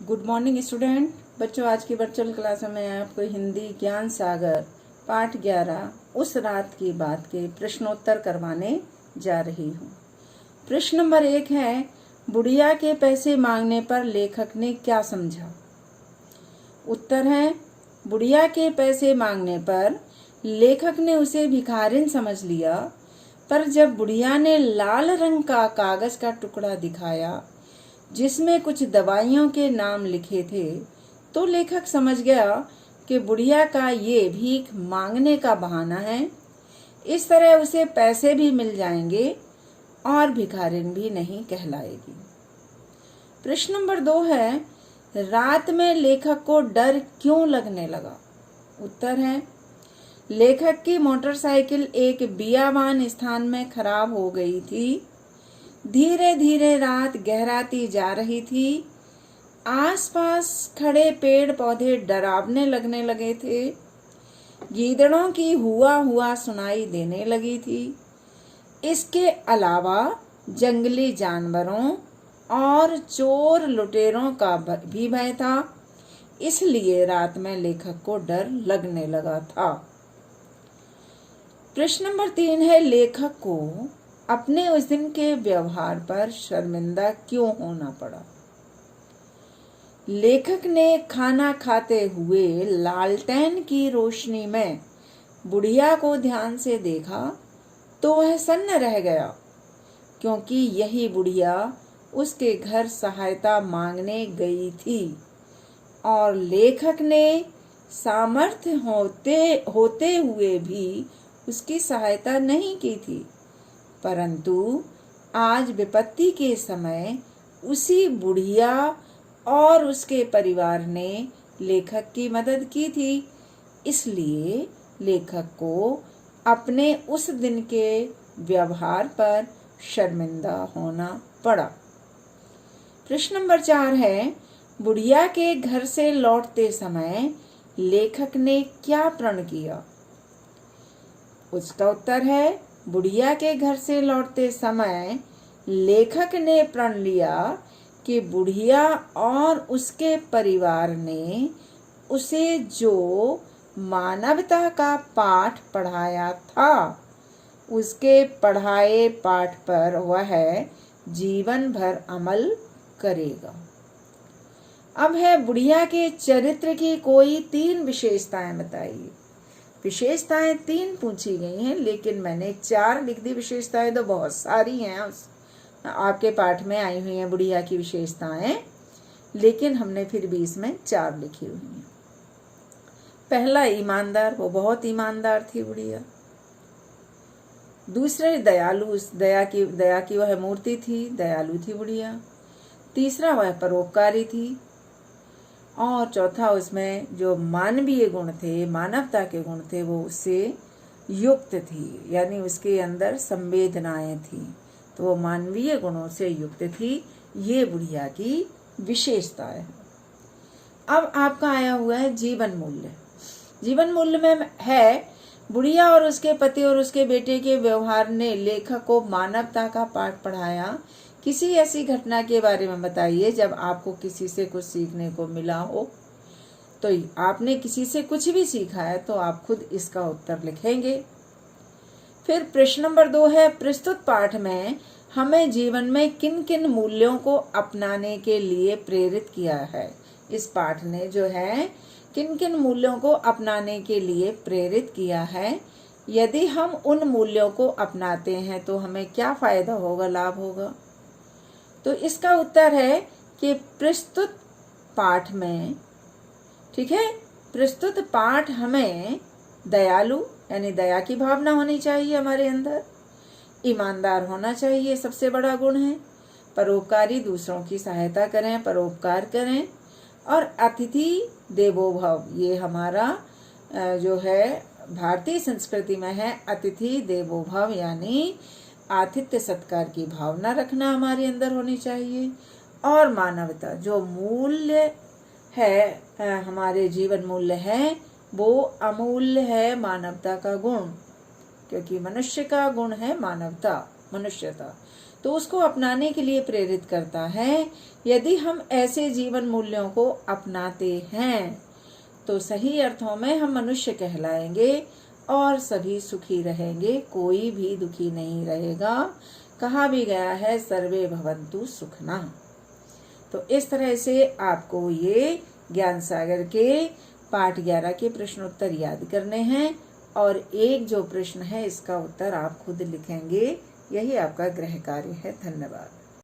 Good morning student. बच्चों, आज की वर्चुअल क्लास में आपको हिंदी ज्ञान सागर पाठ 11 उस रात की बात के प्रश्नोत्तर करवाने जा रही हूँ। प्रश्न नंबर 1 है, बुढ़िया के पैसे मांगने पर लेखक ने क्या समझा। उत्तर है, बुढ़िया के पैसे मांगने पर लेखक ने उसे भिखारिन समझ लिया, पर जब बुढ़िया ने लाल रंग का कागज का टुकड़ा दिखाया जिसमें कुछ दवाइयों के नाम लिखे थे, तो लेखक समझ गया कि बुढ़िया का ये भीख मांगने का बहाना है। इस तरह उसे पैसे भी मिल जाएंगे और भिखारिन भी नहीं कहलाएगी। प्रश्न नंबर 2 है, रात में लेखक को डर क्यों लगने लगा। उत्तर है, लेखक की मोटरसाइकिल एक बियाबान स्थान में खराब हो गई थी। धीरे धीरे रात गहराती जा रही थी। आसपास खड़े पेड़ पौधे डरावने लगने लगे थे। गीदड़ों की हुआ हुआ सुनाई देने लगी थी। इसके अलावा जंगली जानवरों और चोर लुटेरों का भी भय था। इसलिए रात में लेखक को डर लगने लगा था। प्रश्न नंबर 3 है, लेखक को अपने उस दिन के व्यवहार पर शर्मिंदा क्यों होना पड़ा। लेखक ने खाना खाते हुए लालटेन की रोशनी में बुढ़िया को ध्यान से देखा तो वह सन्न रह गया, क्योंकि यही बुढ़िया उसके घर सहायता मांगने गई थी और लेखक ने सामर्थ्य होते हुए भी उसकी सहायता नहीं की थी। परंतु आज विपत्ति के समय उसी बुढ़िया और उसके परिवार ने लेखक की मदद की थी। इसलिए लेखक को अपने उस दिन के व्यवहार पर शर्मिंदा होना पड़ा। प्रश्न नंबर 4 है, बुढ़िया के घर से लौटते समय लेखक ने क्या प्रण किया। उसका उत्तर है, बुढ़िया के घर से लौटते समय लेखक ने प्रण लिया कि बुढ़िया और उसके परिवार ने उसे जो मानवता का पाठ पढ़ाया था, उसके पढ़ाए पाठ पर वह जीवन भर अमल करेगा। अब है, बुढ़िया के चरित्र की कोई 3 विशेषताएं बताइए। विशेषताएं 3 पूछी गई हैं, लेकिन मैंने 4 लिख दी। विशेषताएं तो बहुत सारी हैं, आपके पाठ में आई हुई हैं बुढ़िया की विशेषताएं, लेकिन हमने फिर भी इसमें 4 लिखी हुई हैं। पहला, ईमानदार, वो बहुत ईमानदार थी बुढ़िया। दूसरे, दयालु, दया की वह मूर्ति थी, दयालु थी बुढ़िया। तीसरा, वह परोपकारी थी। और चौथा, उसमें जो मानवीय गुण थे, मानवता के गुण थे, वो उससे युक्त थी, यानी उसके अंदर संवेदनाएं थी, तो वो मानवीय गुणों से युक्त थी। ये बुढ़िया की विशेषता है। अब आपका आया हुआ है जीवन मूल्य। जीवन मूल्य में है, बुढ़िया और उसके पति और उसके बेटे के व्यवहार ने लेखक को मानवता का पाठ पढ़ाया। किसी ऐसी घटना के बारे में बताइए जब आपको किसी से कुछ सीखने को मिला हो। तो आपने किसी से कुछ भी सीखा है तो आप खुद इसका उत्तर लिखेंगे। फिर प्रश्न नंबर 2 है, प्रस्तुत पाठ में हमें जीवन में किन किन मूल्यों को अपनाने के लिए प्रेरित किया है। इस पाठ ने जो है किन किन मूल्यों को अपनाने के लिए प्रेरित किया है। यदि हम उन मूल्यों को अपनाते हैं तो हमें क्या फायदा होगा, लाभ होगा। तो इसका उत्तर है कि प्रस्तुत पाठ में, ठीक है, प्रस्तुत पाठ हमें दयालु, यानी दया की भावना होनी चाहिए हमारे अंदर। ईमानदार होना चाहिए, सबसे बड़ा गुण है। परोपकारी, दूसरों की सहायता करें, परोपकार करें। और अतिथि देवो भव, ये हमारा जो है भारतीय संस्कृति में है, अतिथि देवो भव, यानी आतिथ्य सत्कार की भावना रखना हमारे अंदर होनी चाहिए। और मानवता, जो मूल्य है, हमारे जीवन मूल्य है, वो अमूल्य है, मानवता का गुण, क्योंकि मनुष्य का गुण है मानवता, मनुष्यता। तो उसको अपनाने के लिए प्रेरित करता है। यदि हम ऐसे जीवन मूल्यों को अपनाते हैं तो सही अर्थों में हम मनुष्य कहलाएंगे और सभी सुखी रहेंगे, कोई भी दुखी नहीं रहेगा। कहा भी गया है सर्वे भवन्तु सुखना। तो इस तरह से आपको ये ज्ञान सागर के पाठ 11 के प्रश्न उत्तर याद करने हैं और एक जो प्रश्न है इसका उत्तर आप खुद लिखेंगे। यही आपका गृह कार्य है। धन्यवाद।